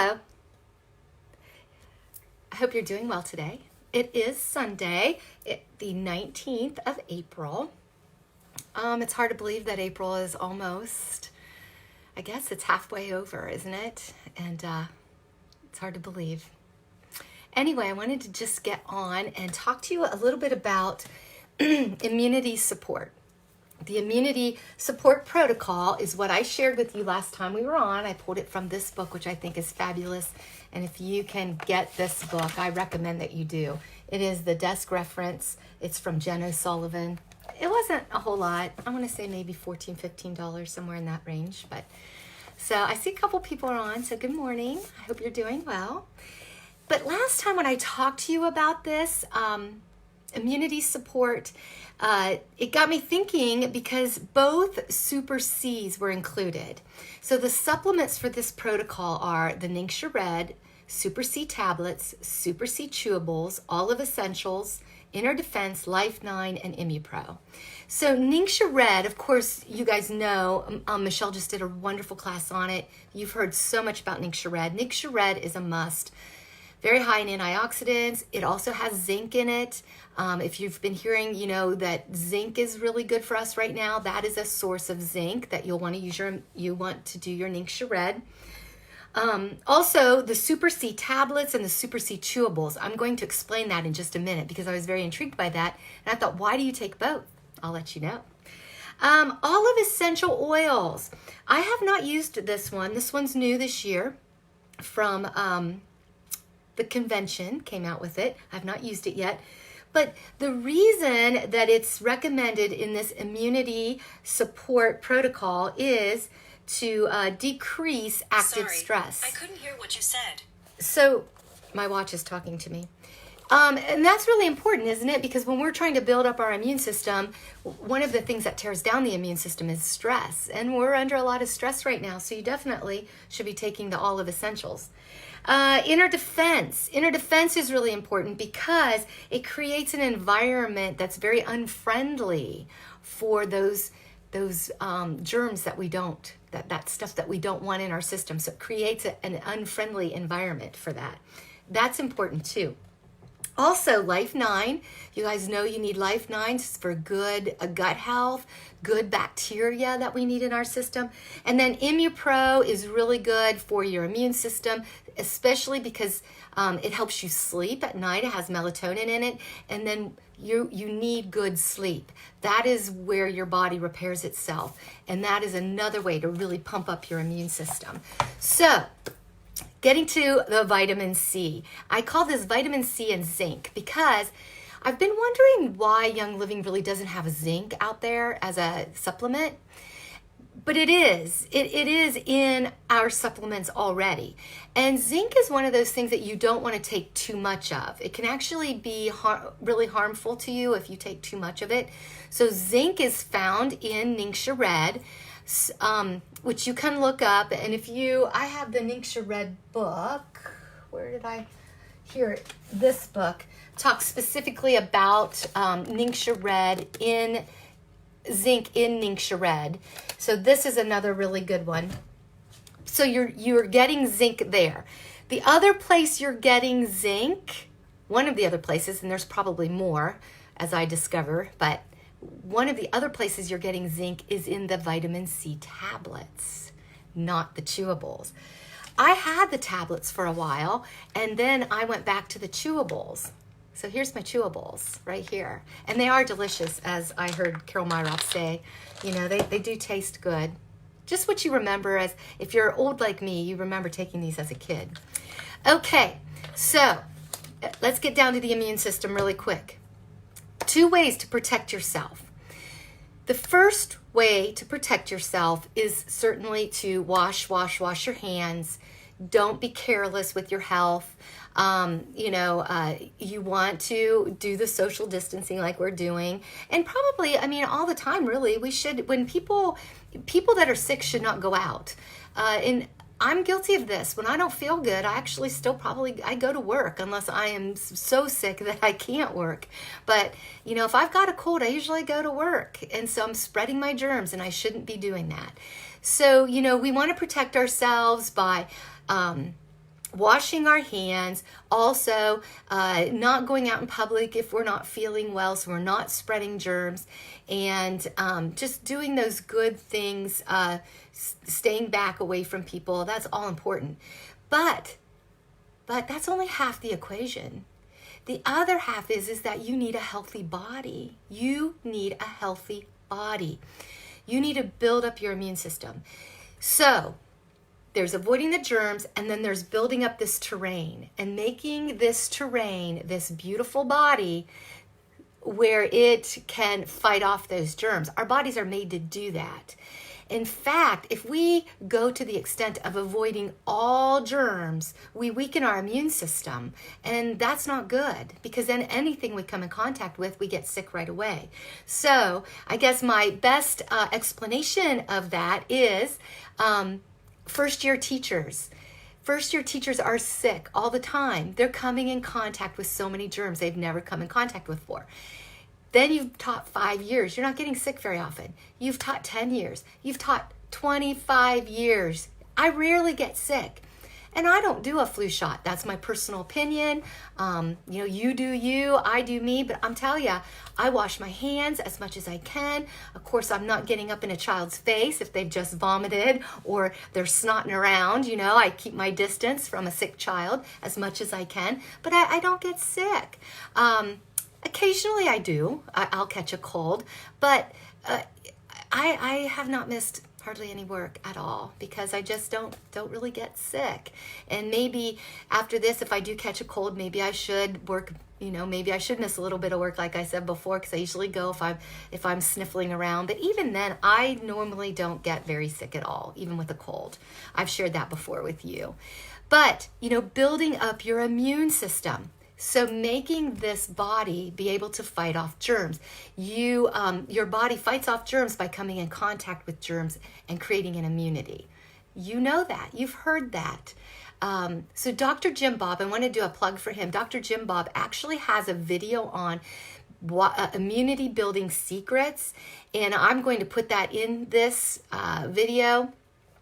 Hello. I hope you're doing well today. It is Sunday, the 19th of April. It's hard to believe that April is almost, I guess it's halfway over, isn't it? And it's hard to believe. Anyway, I wanted to just get on and talk to you a little bit about immunity support. The immunity support protocol is what I shared with you last time we were on. I pulled it from this book, which I think is fabulous. And if you can get this book, I recommend that you do. It is the desk reference. It's from Jen O'Sullivan. It wasn't a whole lot. I want to say maybe $14, $15, somewhere in that range. But so I see a couple people are on, so good morning. I hope you're doing well. But last time when I talked to you about this, immunity support, it got me thinking because both Super Cs were included. So the supplements for this protocol are the Ningxia Red, Super C tablets, Super C chewables, Olive Essentials, Inner Defense, Life 9, and ImmuPro. So Ningxia Red, of course, you guys know, Michelle just did a wonderful class on it. You've heard so much about Ningxia Red. Ningxia Red is a must. Very high in antioxidants. It also has zinc in it. If you've been hearing, you know that zinc is really good for us right now. That is a source of zinc that you'll want to use you want to do your Ningxia Red. Also, the Super C tablets and the Super C chewables. I'm going to explain that in just a minute because I was very intrigued by that. And I thought, why do you take both? I'll let you know. Olive essential oils. I have not used this one. This one's new this year from the convention came out with it. I've not used it yet. But the reason that it's recommended in this immunity support protocol is to decrease active stress. I couldn't hear what you said. So my watch is talking to me. And that's really important, isn't it? Because when we're trying to build up our immune system, one of the things that tears down the immune system is stress. And we're under a lot of stress right now. So you definitely should be taking the Olive Essentials. Inner defense. Inner defense is really important because it creates an environment that's very unfriendly for those germs that we don't, that stuff that we don't want in our system. So it creates an unfriendly environment for that. That's important too. Also, Life 9. You guys know you need Life 9 for good gut health, good bacteria that we need in our system. And then ImmuPro is really good for your immune system, especially because it helps you sleep at night. It has melatonin in it. And then you need good sleep. That is where your body repairs itself. And that is another way to really pump up your immune system. So, getting to the vitamin C. I call this vitamin C and zinc because I've been wondering why Young Living really doesn't have zinc out there as a supplement. But it is. It is in our supplements already. And zinc is one of those things that you don't want to take too much of. It can actually be really harmful to you if you take too much of it. So zinc is found in Ningxia Red, which you can look up. And I have the Ningxia Red book. Where did I hear it? This book talks specifically about Ningxia Red in zinc in Ningxia Red. So this is another really good one. So you're getting zinc there. The other place you're getting zinc, one of the other places, and there's probably more as I discover, but one of the other places you're getting zinc is in the vitamin C tablets, not the chewables. I had the tablets for a while, and then I went back to the chewables. So here's my chewables right here. And they are delicious, as I heard Carol Myroff say. You know, they do taste good. Just what you remember as, if you're old like me, you remember taking these as a kid. Okay, so let's get down to the immune system really quick. 2 ways to protect yourself. The first way to protect yourself is certainly to wash your hands. Don't be careless with your health. You want to do the social distancing like we're doing. And probably, all the time, really, we should, when people that are sick should not go out. And I'm guilty of this. When I don't feel good, I actually still I go to work unless I am so sick that I can't work. But, if I've got a cold, I usually go to work. And so I'm spreading my germs and I shouldn't be doing that. So, we want to protect ourselves by washing our hands, also not going out in public if we're not feeling well, so we're not spreading germs, and just doing those good things, staying back away from people. That's all important. But that's only half the equation. The other half is that you need a healthy body. You need a healthy body. You need to build up your immune system. So there's avoiding the germs, and then there's building up this terrain and making this terrain, this beautiful body, where it can fight off those germs. Our bodies are made to do that. In fact, if we go to the extent of avoiding all germs, we weaken our immune system, and that's not good, because then anything we come in contact with, we get sick right away. So I guess my best explanation of that is first-year teachers. First-year teachers are sick all the time. They're coming in contact with so many germs they've never come in contact with before. Then you've taught 5 years. You're not getting sick very often. You've taught 10 years. You've taught 25 years. I rarely get sick. And I don't do a flu shot. That's my personal opinion. You do you, I do me. But I'm telling you, I wash my hands as much as I can. Of course, I'm not getting up in a child's face if they've just vomited or they're snotting around. I keep my distance from a sick child as much as I can. But I don't get sick. Occasionally I do. I'll catch a cold. But I have not missed hardly any work at all, because I just don't really get sick. And maybe after this, if I do catch a cold, maybe I should work, maybe I should miss a little bit of work, like I said before, because I usually go if I'm sniffling around. But even then, I normally don't get very sick at all, even with a cold. I've shared that before with you. But, building up your immune system. So making this body be able to fight off germs. Your body fights off germs by coming in contact with germs and creating an immunity. You know that. You've heard that. So Dr. Jim Bob, I want to do a plug for him. Dr. Jim Bob actually has a video on immunity building secrets, and I'm going to put that in this video,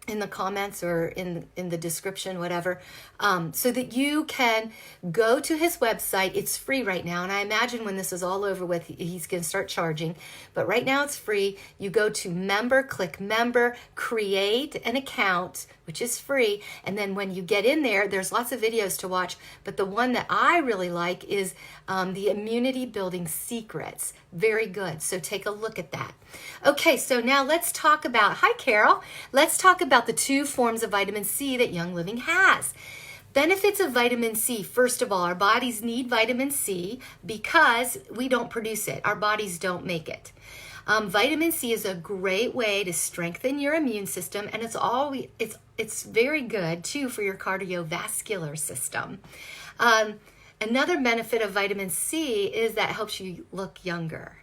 in the comments or in the description, whatever, so that you can go to his website. It's free right now, and I imagine when this is all over with, he's going to start charging, but right now it's free. You go to member, click member, create an account, which is free, and then when you get in there, there's lots of videos to watch, but the one that I really like is the immunity building secrets. Very good. So take a look at that. Okay, so now let's talk about, hi Carol, let's talk about the 2 forms of vitamin C that Young Living has. Benefits of vitamin C. First of all, our bodies need vitamin C because we don't produce it. Our bodies don't make it. Vitamin C is a great way to strengthen your immune system, and it's very good too for your cardiovascular system. Another benefit of vitamin C is that it helps you look younger.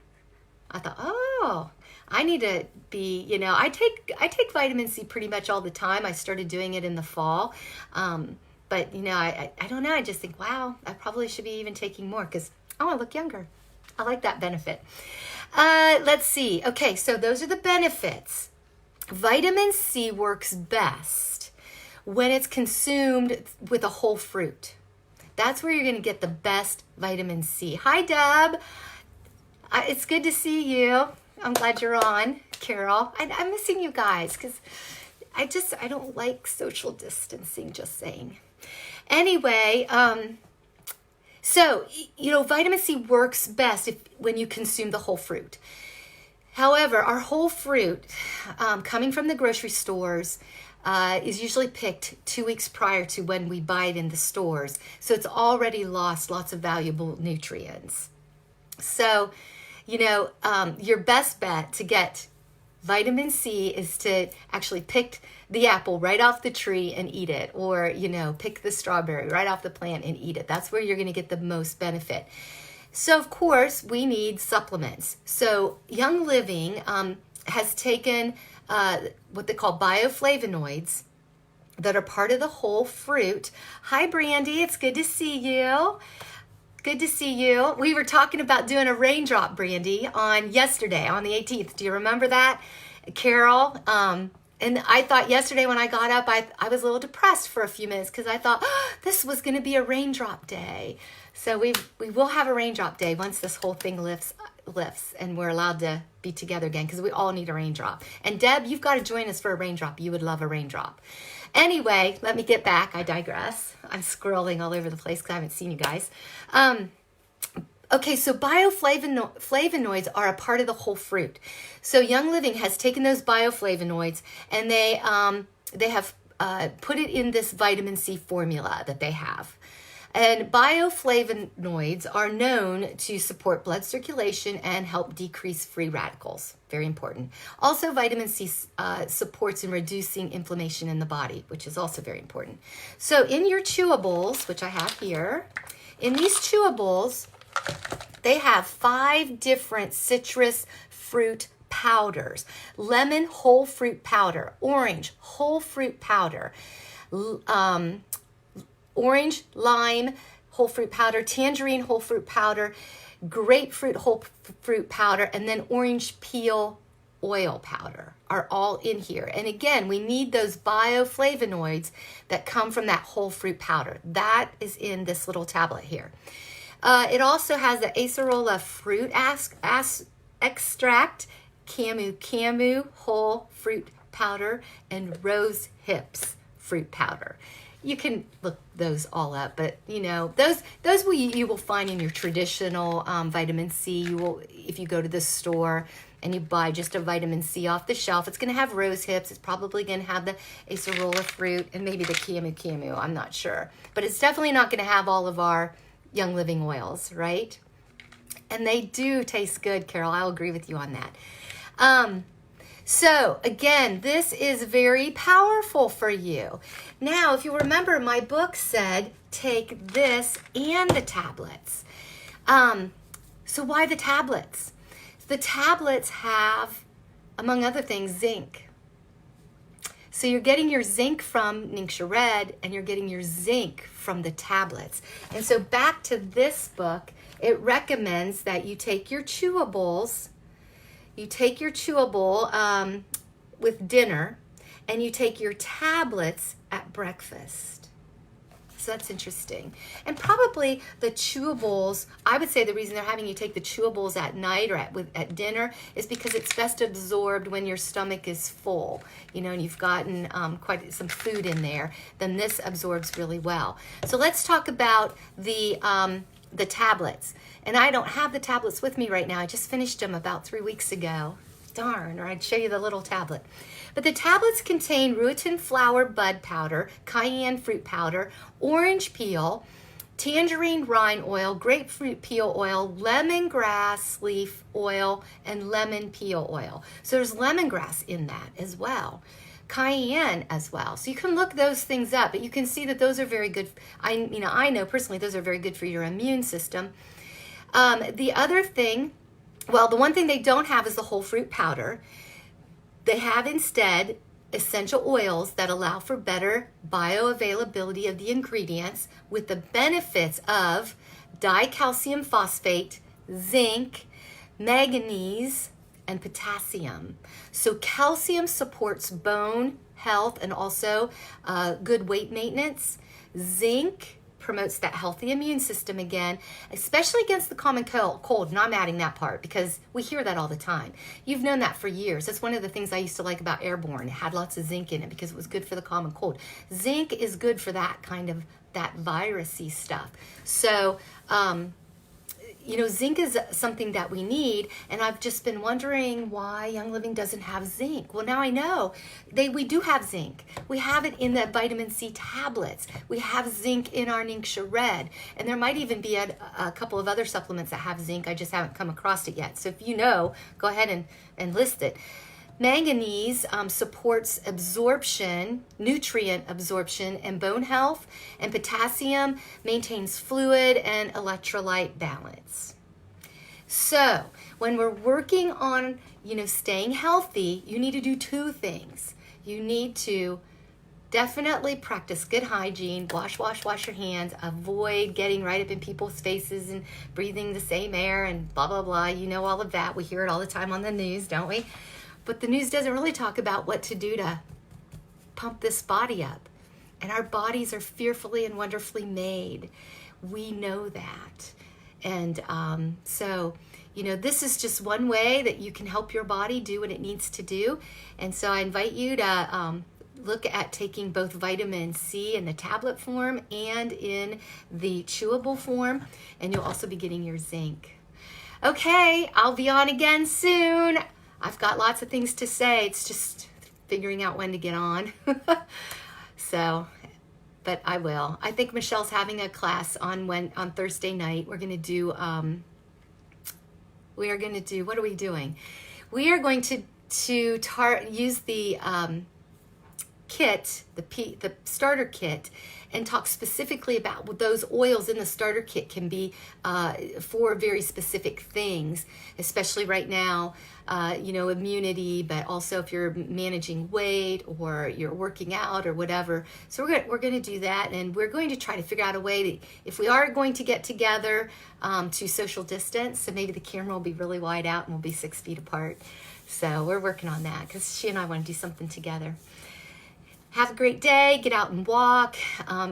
I thought, I need to be, I take vitamin C pretty much all the time. I started doing it in the fall. But, I don't know. I just think, wow, I probably should be even taking more because I want to look younger. I like that benefit. Let's see. Okay, so those are the benefits. Vitamin C works best when it's consumed with a whole fruit. That's where you're going to get the best vitamin C. Hi, Deb. It's good to see you. I'm glad you're on, Carol. I'm missing you guys because I don't like social distancing, just saying. Anyway, so, vitamin C works best when you consume the whole fruit. However, our whole fruit, coming from the grocery stores, is usually picked 2 weeks prior to when we buy it in the stores. So it's already lost lots of valuable nutrients. So, your best bet to get vitamin C is to actually pick the apple right off the tree and eat it, or, pick the strawberry right off the plant and eat it. That's where you're going to get the most benefit. So, of course, we need supplements. So Young Living has taken what they call bioflavonoids that are part of the whole fruit. Hi, Brandy. It's good to see you. Good to see you. We were talking about doing a raindrop, Brandy, on yesterday, on the 18th. Do you remember that? Carol, And I thought yesterday when I got up, I was a little depressed for a few minutes because I thought, oh, this was going to be a raindrop day. So we will have a raindrop day once this whole thing lifts and we're allowed to be together again, because we all need a raindrop. And Deb, you've got to join us for a raindrop. You would love a raindrop. Anyway, let me get back. I digress. I'm scrolling all over the place because I haven't seen you guys. Okay, so bioflavonoids are a part of the whole fruit. So Young Living has taken those bioflavonoids and they have put it in this vitamin C formula that they have. And bioflavonoids are known to support blood circulation and help decrease free radicals. Very important. Also, vitamin C supports in reducing inflammation in the body, which is also very important. So in your chewables, which I have here, in these chewables, they have 5 different citrus fruit powders. Lemon whole fruit powder, orange whole fruit powder, orange, lime, whole fruit powder, tangerine, whole fruit powder, grapefruit, whole fruit powder, and then orange peel oil powder are all in here. And again, we need those bioflavonoids that come from that whole fruit powder. That is in this little tablet here. It also has the acerola fruit extract, camu whole fruit powder, and rose hips fruit powder. You can look those all up, but you know, those you will find in your traditional vitamin C. You will, if you go to the store and you buy just a vitamin C off the shelf, it's going to have rose hips. It's probably going to have the acerola fruit and maybe the camu. I'm not sure, but it's definitely not going to have all of our Young Living oils, right? And they do taste good, Carol. I'll agree with you on that. So again, this is very powerful for you. Now, if you remember, my book said take this and the tablets. So why the tablets? The tablets have, among other things, zinc. So you're getting your zinc from Ningxia Red, and you're getting your zinc from the tablets. And so back to this book, it recommends that you take your chewables. You take your chewable with dinner, and you take your tablets at breakfast. So that's interesting. And probably the chewables, I would say the reason they're having you take the chewables at night or at dinner is because it's best absorbed when your stomach is full, you know, and you've gotten quite some food in there. Then this absorbs really well. So let's talk about the tablets. And I don't have the tablets with me right now. I just finished them about 3 weeks ago. Darn, or I'd show you the little tablet. But the tablets contain rutin flower bud powder, cayenne fruit powder, orange peel, tangerine rind oil, grapefruit peel oil, lemongrass leaf oil, and lemon peel oil. So there's lemongrass in that as well. Cayenne as well. So you can look those things up, but you can see that those are very good. I know personally those are very good for your immune system. The other thing, well, the one thing they don't have is the whole fruit powder. They have instead essential oils that allow for better bioavailability of the ingredients with the benefits of dicalcium phosphate, zinc, manganese, and potassium. So calcium supports bone health and also good weight maintenance. Zinc promotes that healthy immune system again, especially against the common cold. And I'm adding that part because we hear that all the time. You've known that for years. That's one of the things I used to like about Airborne. It had lots of zinc in it because it was good for the common cold. Zinc is good for that kind of, that virusy stuff. So, zinc is something that we need, and I've just been wondering why Young Living doesn't have zinc. Well, now I know. We do have zinc. We have it in the vitamin C tablets. We have zinc in our Ningxia Red, and there might even be a couple of other supplements that have zinc. I just haven't come across it yet. So if you know, go ahead and list it. Manganese supports absorption, nutrient absorption, and bone health, and potassium maintains fluid and electrolyte balance. So when we're working on, staying healthy, you need to do 2 things. You need to definitely practice good hygiene, wash your hands, avoid getting right up in people's faces and breathing the same air and blah, blah, blah. You know all of that. We hear it all the time on the news, don't we? But the news doesn't really talk about what to do to pump this body up. And our bodies are fearfully and wonderfully made. We know that. And so, you know, this is just one way that you can help your body do what it needs to do. And so I invite you to look at taking both vitamin C in the tablet form and in the chewable form. And you'll also be getting your zinc. Okay, I'll be on again soon. I've got lots of things to say. It's just figuring out when to get on. So, but I will. I think Michelle's having a class on Thursday night. We're going to do, what are we doing? We are going to use the kit, the starter kit, and talk specifically about what those oils in the starter kit can be for very specific things, especially right now, you know, immunity, but also if you're managing weight or you're working out or whatever. So we're going to do that, and we're going to try to figure out a way to, if we are going to get together, to social distance, so maybe the camera will be really wide out and we'll be 6 feet apart. So we're working on that because she and I want to do something together. Have a great day. Get out and walk.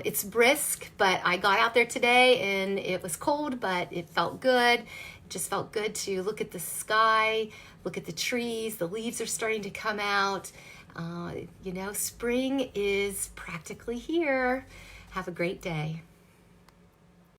It's brisk, but I got out there today and it was cold, but it felt good. It just felt good to look at the sky, look at the trees. The leaves are starting to come out. You know, spring is practically here. Have a great day.